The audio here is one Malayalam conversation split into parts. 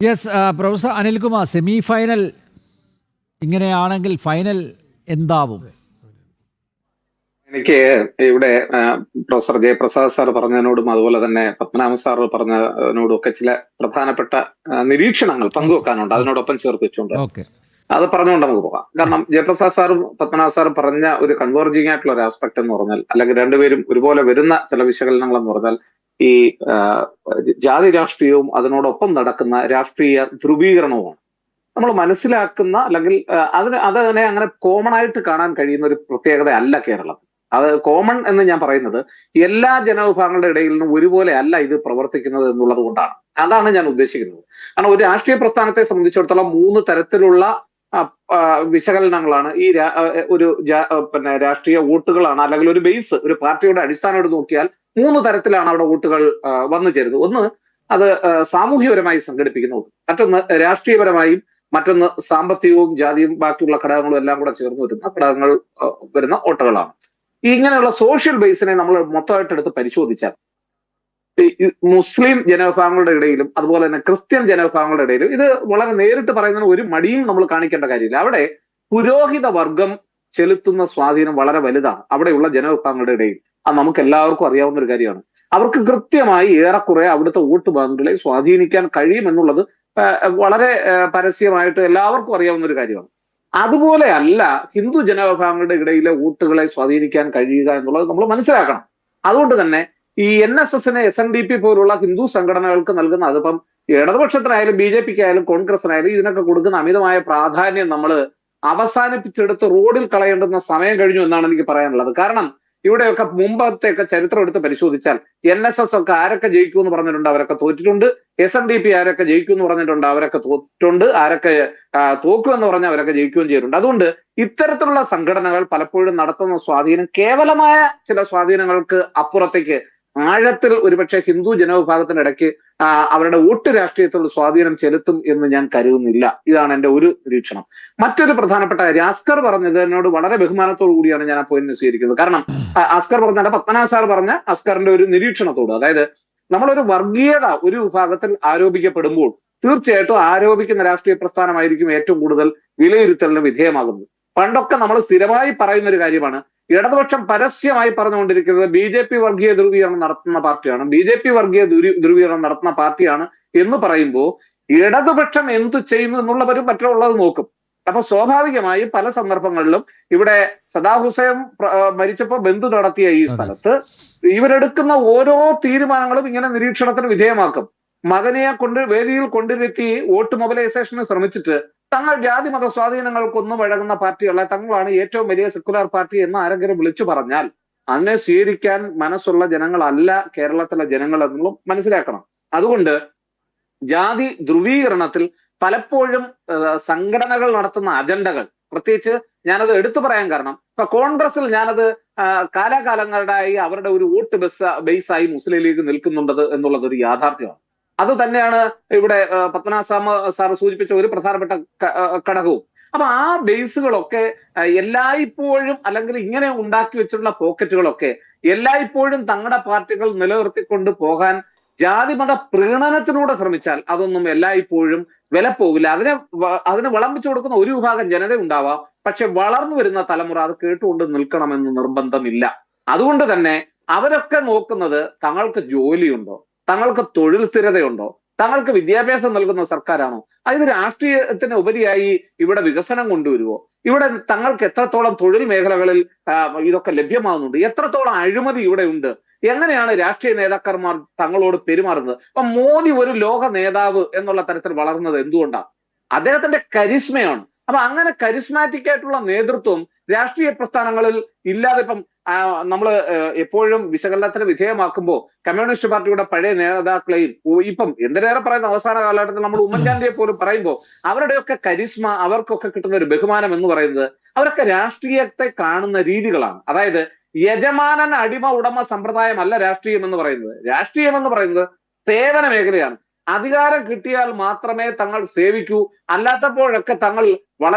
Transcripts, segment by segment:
Yes, professor Anilkumar, semi final ഇങ്ങനെയാണെങ്കിൽ ഫൈനൽ എന്താവും? എനിക്ക് ഇവിടെ പ്രൊഫസർ ജയപ്രസാദ് സാർ പറഞ്ഞതിനോടും അതുപോലെ തന്നെ പത്മനാഭ സാർ പറഞ്ഞതിനോടും ഒക്കെ ചില പ്രധാനപ്പെട്ട നിരീക്ഷണങ്ങൾ പങ്കുവെക്കാനുണ്ട്, അതിനോടൊപ്പം ചേർത്ത് വെച്ചുകൊണ്ട് അത് പറഞ്ഞുകൊണ്ട് നമുക്ക് പോകാം. കാരണം ജയപ്രസാദ് സാറും പത്മനാഭ സാറും പറഞ്ഞ ഒരു കൺവേർജിങ് ആയിട്ടുള്ള ഒരു ആസ്പെക്ട് എന്ന് പറഞ്ഞാൽ, അല്ലെങ്കിൽ രണ്ടുപേരും ഒരുപോലെ വരുന്ന ചില വിശകലനങ്ങൾ എന്ന് പറഞ്ഞാൽ, ഈ ജാതി രാഷ്ട്രീയവും അതിനോടൊപ്പം നടക്കുന്ന രാഷ്ട്രീയ ധ്രുവീകരണവുമാണ്. നമ്മൾ മനസ്സിലാക്കുന്ന അല്ലെങ്കിൽ അതിനെ അങ്ങനെ കോമൺ ആയിട്ട് കാണാൻ കഴിയുന്ന ഒരു പ്രത്യേകത അല്ല കേരളം. അത് കോമൺ എന്ന് ഞാൻ പറയുന്നത് എല്ലാ ജനവിഭാഗങ്ങളുടെ ഇടയിൽ നിന്നും ഒരുപോലെ അല്ല ഇത് പ്രവർത്തിക്കുന്നത് എന്നുള്ളത് കൊണ്ടാണ്. അതാണ് ഞാൻ ഉദ്ദേശിക്കുന്നത്. കാരണം ഒരു രാഷ്ട്രീയ പ്രസ്ഥാനത്തെ സംബന്ധിച്ചിടത്തോളം മൂന്ന് തരത്തിലുള്ള വിശകലനങ്ങളാണ് ഈ രാഷ്ട്രീയ വോട്ടുകളാണ്, അല്ലെങ്കിൽ ഒരു ബേസ്, ഒരു പാർട്ടിയുടെ അടിസ്ഥാനം എടുത്ത് നോക്കിയാൽ മൂന്ന് തരത്തിലാണ് അവിടെ വോട്ടുകൾ വന്നു ചേരുന്നത്. ഒന്ന്, അത് സാമൂഹ്യപരമായി സംഘടിപ്പിക്കുന്ന വോട്ട്. മറ്റൊന്ന് രാഷ്ട്രീയപരമായും, മറ്റൊന്ന് സാമ്പത്തികവും ജാതിയും ബാക്കിയുള്ള ഘടകങ്ങളും എല്ലാം കൂടെ ചേർന്ന് വരുന്ന വോട്ടുകളാണ്. ഇങ്ങനെയുള്ള സോഷ്യൽ ബേസിനെ നമ്മൾ മൊത്തമായിട്ട് എടുത്ത് പരിശോധിച്ചാൽ മുസ്ലിം ജനവിഭാഗങ്ങളുടെ ഇടയിലും അതുപോലെ തന്നെ ക്രിസ്ത്യൻ ജനവിഭാഗങ്ങളുടെ ഇടയിലും ഇത് വളരെ നേരിട്ട് പറയുന്നതിന് ഒരു മടിയും നമ്മൾ കാണിക്കേണ്ട കാര്യമില്ല. അവിടെ പുരോഹിത വർഗം ചെലുത്തുന്ന സ്വാധീനം വളരെ വലുതാണ് അവിടെയുള്ള ജനവിഭാഗങ്ങളുടെ ഇടയിൽ. അത് നമുക്ക് എല്ലാവർക്കും അറിയാവുന്ന ഒരു കാര്യമാണ്. അവർക്ക് കൃത്യമായി ഏറെക്കുറെ അവിടുത്തെ വോട്ട് ബാങ്കുകളെ സ്വാധീനിക്കാൻ കഴിയുമെന്നുള്ളത് വളരെ പരസ്യമായിട്ട് എല്ലാവർക്കും അറിയാവുന്ന ഒരു കാര്യമാണ്. അതുപോലെ അല്ല ഹിന്ദു ജനവിഭാഗങ്ങളുടെ ഇടയിലെ വോട്ടുകളെ സ്വാധീനിക്കാൻ കഴിയുക എന്നുള്ളത് നമ്മൾ മനസ്സിലാക്കണം. അതുകൊണ്ട് തന്നെ ഈ NSSനെ SNDP പോലുള്ള ഹിന്ദു സംഘടനകൾക്ക് നൽകുന്ന, അതിപ്പം ഇടതുപക്ഷത്തിനായാലും BJPക്ക് ആയാലും കോൺഗ്രസിനായാലും ഇതിനൊക്കെ കൊടുക്കുന്ന അമിതമായ പ്രാധാന്യം നമ്മൾ അവസാനിപ്പിച്ചെടുത്ത് റോഡിൽ കളയേണ്ടുന്ന സമയം കഴിഞ്ഞു എന്നാണ് എനിക്ക് പറയാനുള്ളത്. കാരണം ഇവിടെയൊക്കെ മുമ്പത്തെയൊക്കെ ചരിത്രം എടുത്ത് പരിശോധിച്ചാൽ NSS ഒക്കെ ആരൊക്കെ ജയിക്കുമെന്ന് പറഞ്ഞിട്ടുണ്ട്, അവരൊക്കെ തോറ്റിട്ടുണ്ട്. SNDP ആരൊക്കെ ജയിക്കുമെന്ന് പറഞ്ഞിട്ടുണ്ട്, അവരൊക്കെ തോറ്റിട്ടുണ്ട്. ആരൊക്കെ തോക്കുമെന്ന് പറഞ്ഞാൽ അവരൊക്കെ ജയിക്കുകയും ചെയ്തിട്ടുണ്ട്. അതുകൊണ്ട് ഇത്തരത്തിലുള്ള സംഘടനകൾ പലപ്പോഴും നടത്തുന്ന സ്വാധീനം കേവലമായ ചില സ്വാധീനങ്ങൾക്ക് അപ്പുറത്തേക്ക് ആഴത്തിൽ ഒരുപക്ഷെ ഹിന്ദു ജനവിഭാഗത്തിന്റെ ഇടയ്ക്ക് അവരുടെ വോട്ട് രാഷ്ട്രീയത്തിലുള്ള സ്വാധീനം ചെലുത്തും എന്ന് ഞാൻ കരുതുന്നില്ല. ഇതാണ് എന്റെ ഒരു നിരീക്ഷണം. മറ്റൊരു പ്രധാനപ്പെട്ട കാര്യം, അസ്കർ പറഞ്ഞതിനോട് വളരെ ബഹുമാനത്തോടു കൂടിയാണ് ഞാൻ ആ പോയിന്റ് സ്വീകരിക്കുന്നത്. കാരണം അസ്കർ പറഞ്ഞ, പത്മനാഭ സാർ പറഞ്ഞ അസ്കറിന്റെ ഒരു നിരീക്ഷണത്തോട്, അതായത് നമ്മളൊരു വർഗീയത ഒരു വിഭാഗത്തിൽ ആരോപിക്കപ്പെടുമ്പോൾ തീർച്ചയായിട്ടും ആരോപിക്കുന്ന രാഷ്ട്രീയ പ്രസ്ഥാനമായിരിക്കും ഏറ്റവും കൂടുതൽ വിലയിരുത്തലിന് വിധേയമാകുന്നത്. പണ്ടൊക്കെ നമ്മൾ സ്ഥിരമായി പറയുന്ന ഒരു കാര്യമാണ്, ഇടതുപക്ഷം പരസ്യമായി പറഞ്ഞുകൊണ്ടിരിക്കുന്നത് BJP വർഗീയ ധ്രുവീകരണം നടത്തുന്ന പാർട്ടിയാണ്, BJP വർഗീയ ധ്രുവീകരണം നടത്തുന്ന പാർട്ടിയാണ് എന്ന് പറയുമ്പോൾ ഇടതുപക്ഷം എന്തു ചെയ്യുന്നു എന്നുള്ളവരും മറ്റുള്ളത് നോക്കും. അപ്പൊ സ്വാഭാവികമായും പല സന്ദർഭങ്ങളിലും ഇവിടെ സദാം ഹുസൈൻ മരിച്ചപ്പോൾ ബന്ധു നടത്തിയ ഈ സ്ഥലത്ത് ഇവരെടുക്കുന്ന ഓരോ തീരുമാനങ്ങളും ഇങ്ങനെ നിരീക്ഷണത്തിന് വിധേയമാക്കും. മകനെ വേദിയിൽ കൊണ്ടിരുത്തി വോട്ട് മൊബിലൈസേഷന് ശ്രമിച്ചിട്ട് തങ്ങൾ ജാതി മത സ്വാധീനങ്ങൾക്കൊന്നും വഴങ്ങുന്ന പാർട്ടിയല്ല, തങ്ങളാണ് ഏറ്റവും വലിയ സെക്കുലർ പാർട്ടി എന്ന് ആരെങ്കിലും വിളിച്ചു പറഞ്ഞാൽ അതിനെ സ്വീകരിക്കാൻ മനസ്സുള്ള ജനങ്ങളല്ല കേരളത്തിലെ ജനങ്ങൾ എന്നുള്ളത് മനസ്സിലാക്കണം. അതുകൊണ്ട് ജാതി ധ്രുവീകരണത്തിൽ പലപ്പോഴും സംഘടനകൾ നടത്തുന്ന അജണ്ടകൾ, പ്രത്യേകിച്ച് ഞാനത് എടുത്തു പറയാൻ കാരണം, ഇപ്പൊ കോൺഗ്രസിൽ ഞാനത് കാലാകാലങ്ങളുടെയായി അവരുടെ ഒരു വോട്ട് ബേസായി മുസ്ലിം ലീഗ് നിൽക്കുന്നുണ്ടത് എന്നുള്ളത് ഒരു യാഥാർത്ഥ്യമാണ്. അത് തന്നെയാണ് ഇവിടെ പത്മനാഭ സാർ സൂചിപ്പിച്ച ഒരു പ്രധാനപ്പെട്ട ഘടകവും. അപ്പൊ ആ ബേസുകളൊക്കെ എല്ലായ്പ്പോഴും, അല്ലെങ്കിൽ ഇങ്ങനെ ഉണ്ടാക്കി വെച്ചിട്ടുള്ള പോക്കറ്റുകളൊക്കെ എല്ലായ്പ്പോഴും തങ്ങളുടെ പാർട്ടികൾ നിലനിർത്തിക്കൊണ്ട് പോകാൻ ജാതിമത പ്രീണനത്തിലൂടെ ശ്രമിച്ചാൽ അതൊന്നും എല്ലായ്പ്പോഴും വില പോകില്ല. അതിന് വിളമ്പിച്ചു കൊടുക്കുന്ന ഒരു വിഭാഗം ജനത ഉണ്ടാവാം, പക്ഷെ വളർന്നു വരുന്ന തലമുറ അത് കേട്ടുകൊണ്ട് നിൽക്കണമെന്ന് നിർബന്ധമില്ല. അതുകൊണ്ട് തന്നെ അവരൊക്കെ നോക്കുന്നത് തങ്ങൾക്ക് ജോലിയുണ്ടോ, തങ്ങൾക്ക് തൊഴിൽ സ്ഥിരതയുണ്ടോ, തങ്ങൾക്ക് വിദ്യാഭ്യാസം നൽകുന്ന സർക്കാരാണോ, അതിന് രാഷ്ട്രീയത്തിന് ഉപരിയായി ഇവിടെ വികസനം കൊണ്ടുവരുമോ, ഇവിടെ തങ്ങൾക്ക് എത്രത്തോളം തൊഴിൽ മേഖലകളിൽ ഇതൊക്കെ ലഭ്യമാകുന്നുണ്ട്, എത്രത്തോളം അഴിമതി ഇവിടെ ഉണ്ട്, എങ്ങനെയാണ് രാഷ്ട്രീയ നേതാക്കന്മാർ തങ്ങളോട് പെരുമാറുന്നത്. അപ്പൊ മോദി ഒരു ലോക നേതാവ് എന്നുള്ള തരത്തിൽ വളർന്നത് എന്തുകൊണ്ടാണ്? അദ്ദേഹത്തിന്റെ കരിസ്മയാണ്. അപ്പൊ അങ്ങനെ കരിസ്മാറ്റിക് ആയിട്ടുള്ള നേതൃത്വം രാഷ്ട്രീയ പ്രസ്ഥാനങ്ങളിൽ ഇല്ലാതെ ഇപ്പം നമ്മൾ എപ്പോഴും വിശകലനത്തിന് വിധേയമാക്കുമ്പോൾ കമ്മ്യൂണിസ്റ്റ് പാർട്ടിയുടെ പഴയ നേതാക്കളെയും ഇപ്പം എന്തിനേറെ പറയുന്ന അവസാന കാലഘട്ടത്തിൽ നമ്മൾ ഉമ്മൻചാണ്ടിയെ പോലും പറയുമ്പോൾ അവരുടെയൊക്കെ കരിസ്മ, അവർക്കൊക്കെ കിട്ടുന്ന ഒരു ബഹുമാനം എന്ന് പറയുന്നത് അവരൊക്കെ രാഷ്ട്രീയത്തെ കാണുന്ന രീതികളാണ്. അതായത് യജമാനൻ അടിമ ഉടമ സമ്പ്രദായമല്ല രാഷ്ട്രീയം എന്ന് പറയുന്നത്. രാഷ്ട്രീയം എന്ന് പറയുന്നത് സേവന മേഖലയാണ്. അധികാരം കിട്ടിയാൽ മാത്രമേ തങ്ങൾ സേവിക്കൂ, അല്ലാത്തപ്പോഴൊക്കെ തങ്ങൾ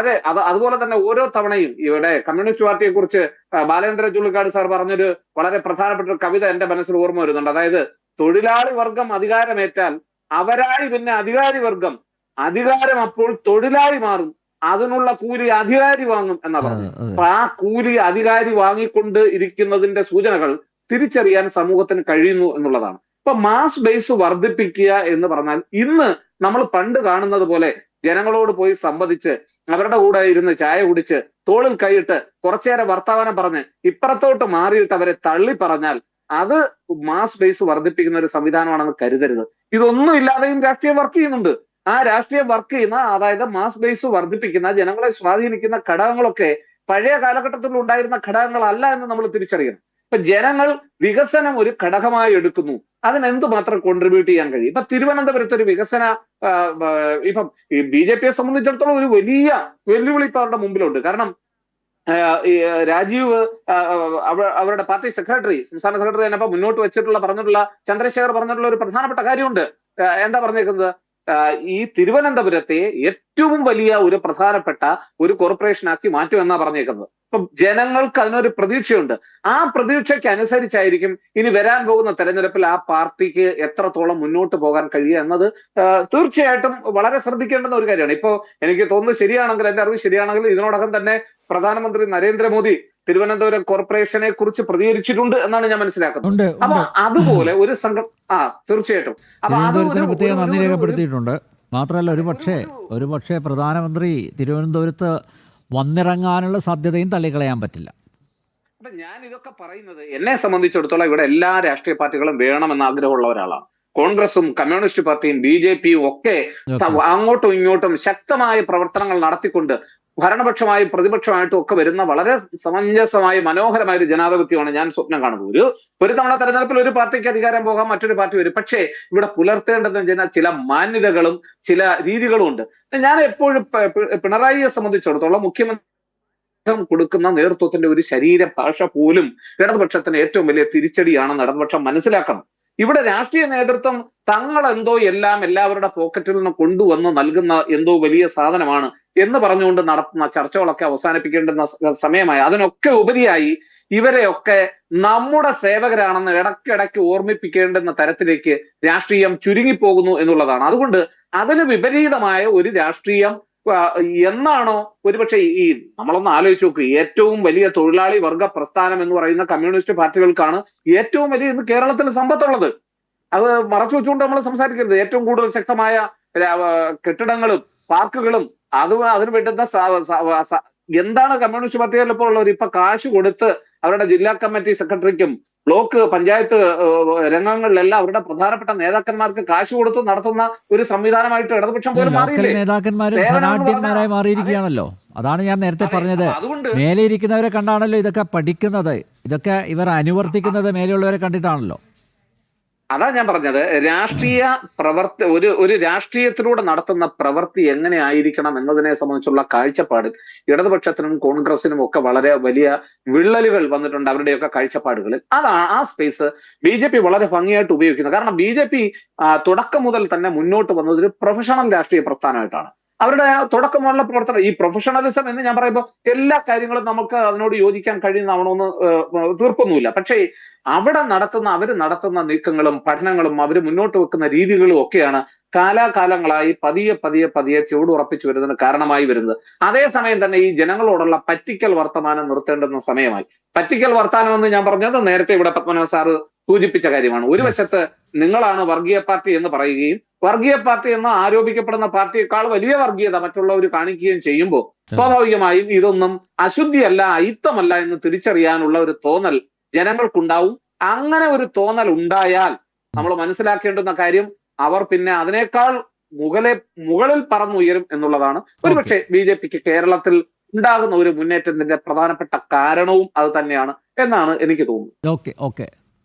അതുപോലെ തന്നെ ഓരോ തവണയും ഇവിടെ കമ്മ്യൂണിസ്റ്റ് പാർട്ടിയെ കുറിച്ച് ബാലേന്ദ്ര ചുള്ളിക്കാട് സാർ പറഞ്ഞൊരു വളരെ പ്രധാനപ്പെട്ട ഒരു കവിത എന്റെ മനസ്സിൽ ഓർമ്മ വരുന്നുണ്ട്. അതായത് തൊഴിലാളി വർഗം അധികാരമേറ്റാൽ അവരായി പിന്നെ അധികാരി വർഗം അധികാരം അപ്പോൾ തൊഴിലാളി മാറും, അതിനുള്ള കൂലി അധികാരി വാങ്ങും എന്നാ പറഞ്ഞു. അപ്പൊ ആ കൂലി അധികാരി വാങ്ങിക്കൊണ്ട് ഇരിക്കുന്നതിന്റെ സൂചനകൾ തിരിച്ചറിയാൻ സമൂഹത്തിന് കഴിയുന്നു എന്നുള്ളതാണ്. ഇപ്പൊ മാസ് ബേസ് വർദ്ധിപ്പിക്കുക എന്ന് പറഞ്ഞാൽ ഇന്ന് നമ്മൾ പണ്ട് കാണുന്നത് പോലെ ജനങ്ങളോട് പോയി സംവദിച്ച് അവരുടെ കൂടെ ഇരുന്ന് ചായ കുടിച്ച് തോളിൽ കൈയിട്ട് കുറച്ചേറെ വർത്തമാനം പറഞ്ഞ് ഇപ്പുറത്തോട്ട് മാറിയിട്ട് അവരെ തള്ളി പറഞ്ഞാൽ അത് മാസ് ബേസ് വർദ്ധിപ്പിക്കുന്ന ഒരു സംവിധാനമാണെന്ന് കരുതരുത്. ഇതൊന്നും ഇല്ലാതെയും രാഷ്ട്രീയം വർക്ക് ചെയ്യുന്നുണ്ട്. ആ രാഷ്ട്രീയം വർക്ക് ചെയ്യുന്ന, അതായത് മാസ് ബേസ് വർദ്ധിപ്പിക്കുന്ന, ജനങ്ങളെ സ്വാധീനിക്കുന്ന ഘടകങ്ങളൊക്കെ പഴയ കാലഘട്ടത്തിൽ ഉണ്ടായിരുന്ന ഘടകങ്ങളല്ല എന്ന് നമ്മൾ തിരിച്ചറിയണം. ഇപ്പൊ ജനങ്ങൾ വികസനം ഒരു ഘടകമായി എടുക്കുന്നു, അതിനെന്തുമാത്രം കോൺട്രിബ്യൂട്ട് ചെയ്യാൻ കഴിയും. ഇപ്പൊ തിരുവനന്തപുരത്ത് ഒരു വികസന ഇപ്പം ഈ BJP സംബന്ധിച്ചിടത്തോളം ഒരു വലിയ വെല്ലുവിളി ഇപ്പൊ അവരുടെ മുമ്പിലുണ്ട്. കാരണം ഈ രാജീവ് അവരുടെ പാർട്ടി സെക്രട്ടറി, സംസ്ഥാന സെക്രട്ടറി തന്നെ ഇപ്പൊ മുന്നോട്ട് വെച്ചിട്ടുള്ള പറഞ്ഞിട്ടുള്ള ചന്ദ്രശേഖർ പറഞ്ഞിട്ടുള്ള ഒരു പ്രധാനപ്പെട്ട കാര്യമുണ്ട്. എന്താ പറഞ്ഞേക്കുന്നത്? ഈ തിരുവനന്തപുരത്തെ ഏറ്റവും വലിയ ഒരു പ്രധാനപ്പെട്ട ഒരു കോർപ്പറേഷനാക്കി മാറ്റുമെന്നാ പറഞ്ഞേക്കുന്നത്. അപ്പൊ ജനങ്ങൾക്ക് അതിനൊരു പ്രതീക്ഷയുണ്ട്. ആ പ്രതീക്ഷയ്ക്ക് അനുസരിച്ചായിരിക്കും ഇനി വരാൻ പോകുന്ന തെരഞ്ഞെടുപ്പിൽ ആ പാർട്ടിക്ക് എത്രത്തോളം മുന്നോട്ട് പോകാൻ കഴിയുക എന്നത് തീർച്ചയായിട്ടും വളരെ ശ്രദ്ധിക്കേണ്ടുന്ന ഒരു കാര്യമാണ്. ഇപ്പോ എനിക്ക് തോന്നുന്നത് ശരിയാണെങ്കിൽ, എന്റെ അറിവ് ശരിയാണെങ്കിൽ, ഇതിനോടകം തന്നെ പ്രധാനമന്ത്രി നരേന്ദ്രമോദി തിരുവനന്തപുരം കോർപ്പറേഷനെ കുറിച്ച് പ്രതികരിച്ചിട്ടുണ്ട് എന്നാണ് ഞാൻ മനസ്സിലാക്കുന്നത്. അപ്പൊ അതുപോലെ ഒരു സംഘം തീർച്ചയായിട്ടും പ്രത്യേകം നന്ദി രേഖപ്പെടുത്തിയിട്ടുണ്ട്. മാത്രമല്ല ഒരു പക്ഷേ പ്രധാനമന്ത്രി തിരുവനന്തപുരത്ത് വന്നിറങ്ങാനുള്ള സാധ്യതയും തള്ളിക്കളയാൻ പറ്റില്ല. അപ്പൊ ഞാൻ ഇതൊക്കെ പറയുന്നത് എന്നെ സംബന്ധിച്ചിടത്തോളം ഇവിടെ എല്ലാ രാഷ്ട്രീയ പാർട്ടികളും വേണമെന്ന് ആഗ്രഹമുള്ള ഒരാളാണ്. കോൺഗ്രസും കമ്മ്യൂണിസ്റ്റ് പാർട്ടിയും BJPയും ഒക്കെ അങ്ങോട്ടും ഇങ്ങോട്ടും ശക്തമായ പ്രവർത്തനങ്ങൾ നടത്തിക്കൊണ്ട് ഭരണപക്ഷമായും പ്രതിപക്ഷമായിട്ടും ഒക്കെ വരുന്ന വളരെ സമഞ്ജസമായ മനോഹരമായ ഒരു ജനാധിപത്യമാണ് ഞാൻ സ്വപ്നം കാണുന്നത്. ഒരു തവണ തെരഞ്ഞെടുപ്പിൽ ഒരു പാർട്ടിക്ക് അധികാരം പോകാം, മറ്റൊരു പാർട്ടി വരും. പക്ഷേ ഇവിടെ പുലർത്തേണ്ടതെന്ന് ചില മാന്യതകളും ചില രീതികളും ഉണ്ട്. ഞാൻ എപ്പോഴും പിണറായിയെ സംബന്ധിച്ചിടത്തോളം മുഖ്യമന്ത്രി കൊടുക്കുന്ന നേതൃത്വത്തിന്റെ ഒരു ശരീരഭാഷ പോലും ഇടതുപക്ഷത്തിന് ഏറ്റവും വലിയ തിരിച്ചടിയാണെന്ന് ഇടതുപക്ഷം മനസ്സിലാക്കണം. ഇവിടെ രാഷ്ട്രീയ നേതൃത്വം തങ്ങളെന്തോ എല്ലാവരുടെ പോക്കറ്റിൽ നിന്ന് കൊണ്ടുവന്ന് നൽകുന്ന എന്തോ വലിയ സാധനമാണ് എന്ന് പറഞ്ഞുകൊണ്ട് നടത്തുന്ന ചർച്ചകളൊക്കെ അവസാനിപ്പിക്കേണ്ടുന്ന സമയമായി. അതിനൊക്കെ ഉപരിയായി ഇവരെയൊക്കെ നമ്മുടെ സേവകരാണെന്ന് ഇടയ്ക്കിടയ്ക്ക് ഓർമ്മിപ്പിക്കേണ്ടുന്ന തരത്തിലേക്ക് രാഷ്ട്രീയം ചുരുങ്ങിപ്പോകുന്നു എന്നുള്ളതാണ്. അതുകൊണ്ട് അതിന് വിപരീതമായ ഒരു രാഷ്ട്രീയം എന്നാണോ ഒരുപക്ഷെ ഈ നമ്മളൊന്ന് ആലോചിച്ച് നോക്കുക, ഏറ്റവും വലിയ തൊഴിലാളി വർഗ പ്രസ്ഥാനം എന്ന് പറയുന്ന കമ്മ്യൂണിസ്റ്റ് പാർട്ടികൾക്കാണ് ഏറ്റവും വലിയ ഇന്ന് കേരളത്തിൽ സമ്പത്തുള്ളത്. അത് മറച്ചു വെച്ചുകൊണ്ട് നമ്മൾ സംസാരിക്കരുത്. ഏറ്റവും കൂടുതൽ ശക്തമായ കെട്ടിടങ്ങളും പാർക്കുകളും അതിന് വേണ്ടുന്ന എന്താണ് കമ്മ്യൂണിസ്റ്റ് പാർട്ടികളിൽ ഇപ്പോൾ ഉള്ളവർ ഇപ്പൊ കാശ് കൊടുത്ത് അവരുടെ ജില്ലാ കമ്മിറ്റി സെക്രട്ടറിക്കും ബ്ലോക്ക് പഞ്ചായത്ത് രംഗങ്ങളിലെല്ലാം അവരുടെ പ്രധാനപ്പെട്ട നേതാക്കന്മാർക്ക് കാശ് കൊടുത്ത് നടത്തുന്ന ഒരു സംവിധാനമായിട്ട് ഇടതുപക്ഷം പോലും നേതാക്കന്മാരായി മാറിയിരിക്കുകയാണല്ലോ. അതാണ് ഞാൻ നേരത്തെ പറഞ്ഞത്. മേലെ ഇരിക്കുന്നവരെ കണ്ടാണല്ലോ ഇതൊക്കെ പഠിക്കുന്നത്, ഇതൊക്കെ ഇവർ അനുവർത്തിക്കുന്നത് മേലെയുള്ളവരെ കണ്ടിട്ടാണല്ലോ. അതാ ഞാൻ പറഞ്ഞത്, രാഷ്ട്രീയ ഒരു രാഷ്ട്രീയത്തിലൂടെ നടത്തുന്ന പ്രവൃത്തി എങ്ങനെ ആയിരിക്കണം എന്നതിനെ സംബന്ധിച്ചുള്ള കാഴ്ചപ്പാട് ഇടതുപക്ഷത്തിനും കോൺഗ്രസിനും ഒക്കെ വളരെ വലിയ വിള്ളലുകൾ വന്നിട്ടുണ്ട് അവരുടെയൊക്കെ കാഴ്ചപ്പാടുകളിൽ. അതാണ് ആ സ്പേസ് BJP വളരെ ഭംഗിയായിട്ട് ഉപയോഗിക്കുന്നത്. കാരണം BJP തുടക്കം മുതൽ തന്നെ മുന്നോട്ട് വന്നത് ഒരു പ്രൊഫഷണൽ രാഷ്ട്രീയ പ്രസ്ഥാനമായിട്ടാണ്. അവരുടെ തുടക്കമുള്ള പ്രവർത്തനം, ഈ പ്രൊഫഷണലിസം എന്ന് ഞാൻ പറയുമ്പോൾ എല്ലാ കാര്യങ്ങളും നമുക്ക് അതിനോട് യോജിക്കാൻ കഴിയുന്നതാവണമെന്ന് തീർപ്പൊന്നുമില്ല. പക്ഷേ അവർ നടത്തുന്ന നീക്കങ്ങളും പഠനങ്ങളും അവർ മുന്നോട്ട് വെക്കുന്ന രീതികളും ഒക്കെയാണ് കാലാകാലങ്ങളായി പതിയെ ചുവടുറപ്പിച്ചു വരുന്നതിന് കാരണമായി വരുന്നത്. അതേസമയം തന്നെ ഈ ജനങ്ങളോടുള്ള പറ്റിക്കൽ വർത്തമാനം നിർത്തേണ്ടുന്ന സമയമായി. പറ്റിക്കൽ വർത്തമാനം എന്ന് ഞാൻ പറഞ്ഞത് നേരത്തെ ഇവിടെ പത്മനാഭ സാറ് സൂചിപ്പിച്ച കാര്യമാണ്. ഒരു വശത്ത് നിങ്ങളാണ് വർഗീയ പാർട്ടി എന്ന് പറയുകയും വർഗീയ പാർട്ടി എന്ന് ആരോപിക്കപ്പെടുന്ന പാർട്ടിയേക്കാൾ വലിയ വർഗീയത മറ്റുള്ളവർ കാണിക്കുകയും ചെയ്യുമ്പോൾ സ്വാഭാവികമായും ഇതൊന്നും അശുദ്ധിയല്ല, അയിത്തമല്ല എന്ന് തിരിച്ചറിയാനുള്ള ഒരു തോന്നൽ ജനങ്ങൾക്കുണ്ടാവും. അങ്ങനെ ഒരു തോന്നൽ ഉണ്ടായാൽ നമ്മൾ മനസ്സിലാക്കേണ്ടുന്ന കാര്യം അവർ പിന്നെ അതിനേക്കാൾ മുകളിൽ പറന്നുയരും എന്നുള്ളതാണ്. ഒരുപക്ഷെ BJPക്ക് കേരളത്തിൽ ഉണ്ടാകുന്ന ഒരു മുന്നേറ്റത്തിന്റെ പ്രധാനപ്പെട്ട കാരണവും അത് തന്നെയാണ് എന്നാണ് എനിക്ക് തോന്നുന്നത്. ഓക്കെ.